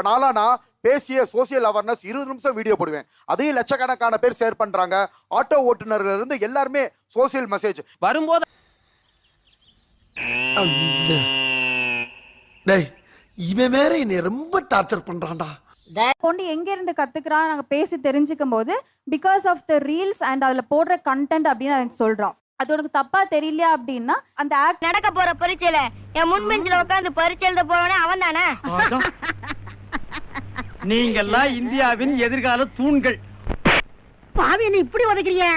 இப்ப நாளானா பேசிய social awareness 20 நிமிஷம் வீடியோ போடுவேன். அதையும் லட்சக்கணக்கான பேர் ஷேர் பண்றாங்க. ஆட்டோ ஓட்டுநர்கள் இருந்து எல்லாருமே சோசியல் மெசேஜ் வரும்போது டேய் இவன் வேற என்னை ரொம்ப டார்ச்சர் பண்றான்டா. கொண்டு எங்க இருந்து கத்துக்கிறான் நாங்க பேசி தெரிஞ்சுக்கும் போது because of the reels and அதுல போடுற கண்டென்ட் அப்படின்னு எனக்கு சொல்றான். அது உனக்கு தப்பா தெரியலையா அப்படின்னா அந்த ஆக்ட் நடக்க போற பரீட்சையில என் முன் பெஞ்சில உட்கார்ந்து பரீட்சை எழுத போறவனே அவன் தானே. நீங்கெல்லாம் இந்தியாவின் எதிர்கால தூண்கள். பாவி என்ன இப்படி உதைக்கிறீங்க?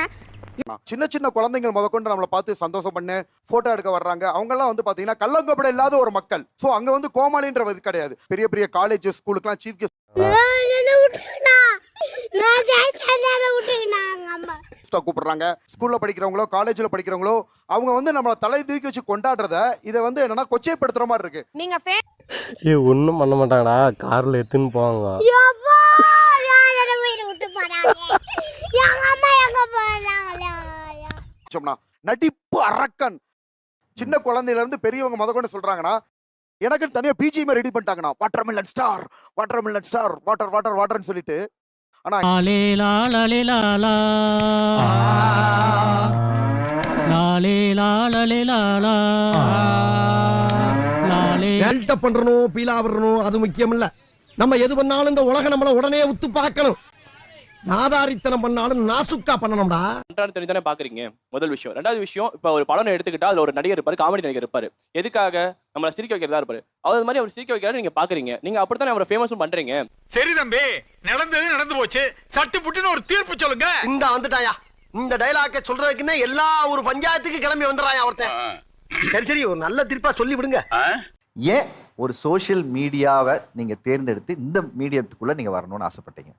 சின்ன சின்ன குழந்தைகள் முதற்கொண்டு நம்மளை பார்த்து சந்தோஷம் பண்ணு போட்டோ எடுக்க வர்றாங்க. அவங்க எல்லாம் வந்து பாத்தீங்கன்னா கள்ளங்கப்பட இல்லாத ஒரு மக்கள். சோ அங்க வந்து கோமாளின்றது கிடையாது. பெரிய பெரிய காலேஜ் ஸ்கூலுக்குலாம் சீஃப் கெஸ்ட் கூப்பிடுறாங்க. ஸ்கூல்ல படிக்கிறவங்களோ காலேஜ்ல படிக்கிறவங்களோ அவங்க வந்து நம்மள தலை தூக்கி வச்சு கொண்டாடுறத இதை வந்து என்னன்னா கொச்சைப்படுத்துற மாதிரி இருக்கு. நீங்க ஒண்ணும் பண்ண மாட்டாங்கடா, கார்ல எடுத்துன்னு போவாங்க. நடிப்பு அரக்கன். சின்ன குழந்தையில இருந்து பெரியவங்க முதற்கொண்டு சொல்றாங்கன்னா எனக்கு தனியா பிஜிஎம் ரெடி பண்ணிட்டாங்கண்ணா. Watermelon star watermelon star water water வாட்டர்னு சொல்லிட்டு. ஆனா பண்றணும் பீலா வரணும் அது முக்கியம் இல்ல. நம்ம எது பண்ணாலும் இந்த உலகம் நம்மள உடனே உத்து பார்க்கணும். நாதாரித்தனம் பண்ணாலும் நாசுக்கா பண்ணணும்டா. தானே பாக்குறீங்க முதல் விஷயம். ரெண்டாவது விஷயம், இப்ப ஒரு படம் எடுத்துக்கிட்டா அதுல ஒரு நடிகர் இருப்பாரு, காமெடி நடிகர் இருப்பாரு. எதுக்காக நம்மள சிரிக்க வைக்கிறதா இருப்பாரு. அது மாதிரி அவர் சிரிக்க வைக்கிறாரு, நீங்க பாக்குறீங்க. நீங்க அப்படித்தானே அவரை ஃபேமஸும் பண்றீங்க. சரி தம்பி, நடந்தது நடந்து போச்சு. சட்டு புட்டுன்னு ஒரு தீர்ப்பு சொல்லுங்க. இந்த வந்துட்டாயா இந்த டைலாக்க சொல்றதுக்குன்னே எல்லா ஒரு பஞ்சாயத்துக்கு கிளம்பி வந்துறாயா ஒருத்தன். சரி சரி ஒரு நல்ல தீர்ப்பா சொல்லி விடுங்க. ஏன் ஒரு சோஷியல் மீடியாவை நீங்க தேர்ந்தெடுத்து இந்த மீடியத்துக்குள்ள நீங்க வரணும்னு ஆசைப்பட்டீங்க?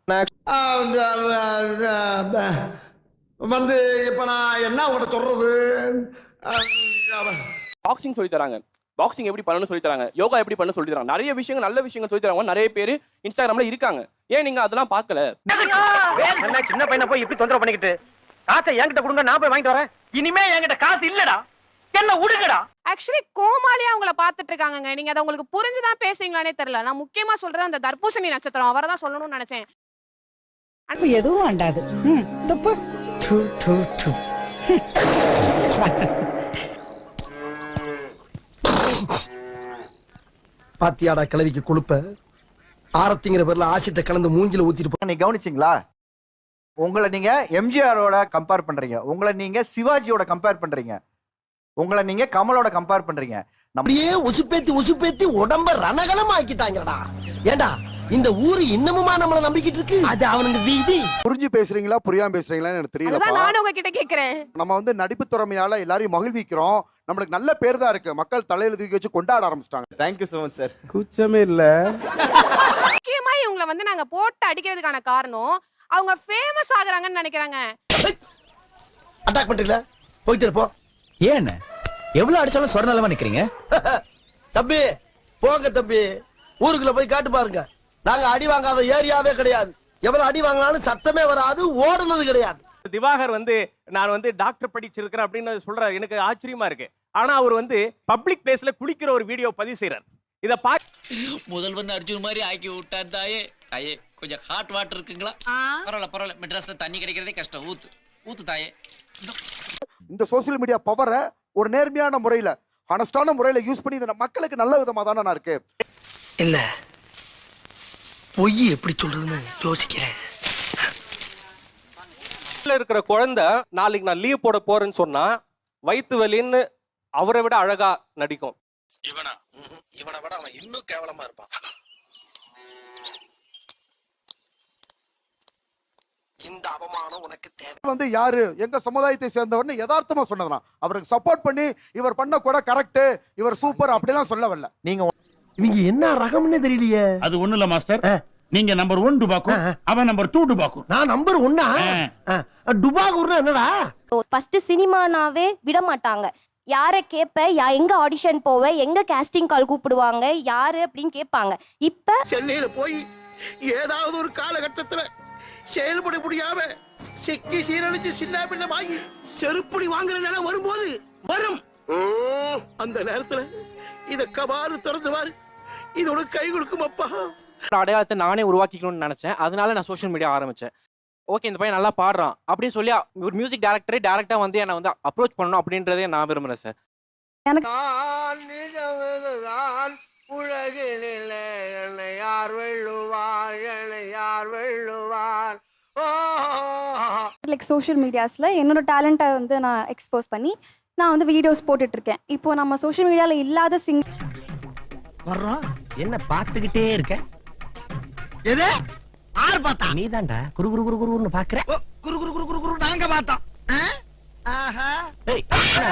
வந்து இப்ப நான் என்ன உங்கள்ட்ட சொல்றது? பாக்ஸிங் சொல்லி தராங்க, பாக்ஸிங் எப்படி பண்ணணும்னு சொல்லி தராங்க, யோகா எப்படி பண்ணணும்னு சொல்லி தராங்க. நிறைய விஷயங்கள் நல்ல விஷயங்கள் சொல்லி தராங்க. நிறைய பேர் இன்ஸ்டாகிராம்ல இருக்காங்க. ஏன் நீங்க அதெல்லாம் பார்க்கல? சின்ன பையனை போய் இப்படி தொந்தரவு பண்ணிக்கிட்டு காசை என்கிட்ட கொடுங்க, நான் போய் வாங்கிட்டு வரேன். இனிமே என்கிட்ட காசு இல்லடா, என்ன உடுங்கடா. ஆக்சுவலி கோமாளியா அவங்கள பாத்துட்டு இருக்காங்க. நீங்க அதை உங்களுக்கு புரிஞ்சுதான் பேசுறீங்களானே தெரியல. நான் முக்கியமா சொல்றது அந்த தர்பூசணி நட்சத்திரம் அவரை தான் சொல்லணும்னு நினைச்சேன். எதுவும் வேண்டாது. பாத்தியாடா கிளவிக்கு கொழுப்ப ஆரத்திங்கிற பேர்ல ஆசிட்ட கலந்து மூஞ்சில ஊத்திட்டு. நீ கவனிச்சிங்களா? உங்களை நீங்க எம்ஜிஆரோட கம்பேர் பண்றீங்க, உங்களை நீங்க சிவாஜியோட கம்பேர் பண்றீங்க, உங்களை நீங்க கமலோட கம்பேர் பண்றீங்க. அப்படியே உசுப்பேத்தி உடம்ப ரணகலம் ஆக்கிட்டாங்கடா. ஏண்டா இந்த ஊரு இன்னமுமா நம்மள நம்பிக்கிட்டு இருக்கு? அது அவனுக்கு வீதி. புரிஞ்சு பேசுறீங்களா புரியாம பேசுறீங்களான்னு எனக்கு தெரியல. நான் உங்ககிட்ட கேக்குறேன். நம்ம வந்து நடிப்பு திறமையால எல்லாரையும் மகிழ்விக்கிறோம். நம்மளுக்கு நல்ல பேர் தான் இருக்கு. மக்கள் தலையில தூக்கி வச்சு கொண்டாட ஆரம்பிச்சிட்டாங்க. Thank you so much sir. குச்சமே இல்ல. முக்கியமா இவங்களை வந்து நாங்க போட்டு அடிக்கிறதுக்கான காரணம் அவங்க ஃபேமஸ் ஆகுறாங்கன்னு நினைக்கிறாங்க. அட்டாக் பண்றீங்களா? போயிட்டு இருப்போம். ஏன் எவ்வளவு அடிச்சாலும் சொரணலமா நிக்கிறீங்க? தம்பி போங்க தம்பி, ஊருக்குள்ள போய் காட்டு பாருங்க. நாங்க அடி வாங்காத ஏரியாவே கிடையாது. எவ்வளவு அடி வாங்கினாலும் சத்தமே வராது, ஓடுனது கிடையாது. திவாகர் வந்து நான் வந்து டாக்டர் படிச்சிருக்கிறேன் அப்படின்னு சொல்றாரு. எனக்கு ஆச்சரியமா இருக்கு. ஆனா அவர் வந்து பப்ளிக் பிளேஸ்ல குளிக்கிற ஒரு வீடியோ பதிவு செய்யறாரு. இத முதல் வந்து அர்ஜுன் மாதிரி ஆக்கி விட்டார். தாயே தாயே கொஞ்சம் ஹாட் வாட்டர் இருக்குங்களா? பரவாயில்ல மெட்ராஸ்ல தண்ணி கிடைக்கிறதே கஷ்டம். ஊத்து தாயே. இந்த சோசியல் மீடியா பவரை ஒரு நேர்மையான முறையில ஹானஸ்டான முறையில யூஸ் பண்ணி இதை மக்களுக்கு நல்ல விதமா தானே நான் இருக்கு. இல்ல பொய் எப்படி சொல்றதுன்னு யோசிக்கிறேன். இருக்கிற குழந்தை நாளைக்கு நான் லீவ் போட போறேன்னு சொன்னா வயிற்று வலின்னு அவரை விட அழகா நடிக்கும். இவனை விட அவன் இன்னும் கேவலமா இருப்பான். இந்த அவமானம் உனக்கு தேவை. வந்து யாரு எங்க சமுதாயத்தை சேர்ந்தவர்னு யதார்த்தமா சொன்னதுனா அவருக்கு சப்போர்ட் பண்ணி இவர் பண்ண கூட கரெக்ட், இவர் சூப்பர் அப்படிலாம் சொல்ல வரல. நீங்க என்ன ரகம்னே தெரியலையே. அது ஒண்ணு இல்ல மாஸ்டர், நீங்க நம்பர் 1 டுபாக்கு, அவன் நம்பர் 2 டுபாக்கு. நான் நம்பர் 1. டுபாக்குன்னா என்னடா? ஃபர்ஸ்ட் சினிமானாவே விட மாட்டாங்க. யாரை கேட்ப, எங்க ஆடிஷன் போவ, எங்க காஸ்டிங் கால் கூப்பிடுவாங்க, யாரு அப்படின்னு கேட்பாங்க. இப்ப சென்னையில போய் ஏதாவது ஒரு காலகட்டத்துல செயல்பட முடியாம செக்கி சீரழிச்சு சின்ன பின்னமாகி செருப்படி வாங்குற நிலம் வரும்போது வரும். அந்த நேரத்துல இத கபாரு திறந்து பாரு, இது உனக்கு கை கொடுக்குமாப்பா. அடையாளத்தை நானே உருவாக்கிக்கணும்னு நினைச்சேன். அதனால நான் சோஷியல் மீடியா ஆரம்பிச்சேன். ஓகே, இந்த பையன் நல்லா பாடுறான் அப்படின்னு சொல்லி ஒரு மியூசிக் டைரக்டரே டைரக்டா வந்து என்னை வந்து அப்ரோச் பண்ணணும் அப்படின்றதே நான் விரும்புறேன் சார். உலகினிலே என்னை யார் வெல்லுவார், என்னை யார் வெல்லுவார். லைக் சோஷியல் மீடியாஸ்ல என்னோட டேலண்ட்டை வந்து நான் எக்ஸ்போஸ் பண்ணி நான் வந்து வீடியோஸ் போட்டுட்டு இருக்கேன். இப்போ நம்ம சோஷியல் மீடியால இல்லாத வர்றோம் என்ன பாத்துக்கிட்டே இருக்க? எது ஆறு பார்த்தா? நீதான்டா குரு குரு குரு குருன்னு பாக்குற. குரு குரு குரு குரு குரு நாங்க பார்த்தோம். ஆஹா. ஏய். ஆஹா.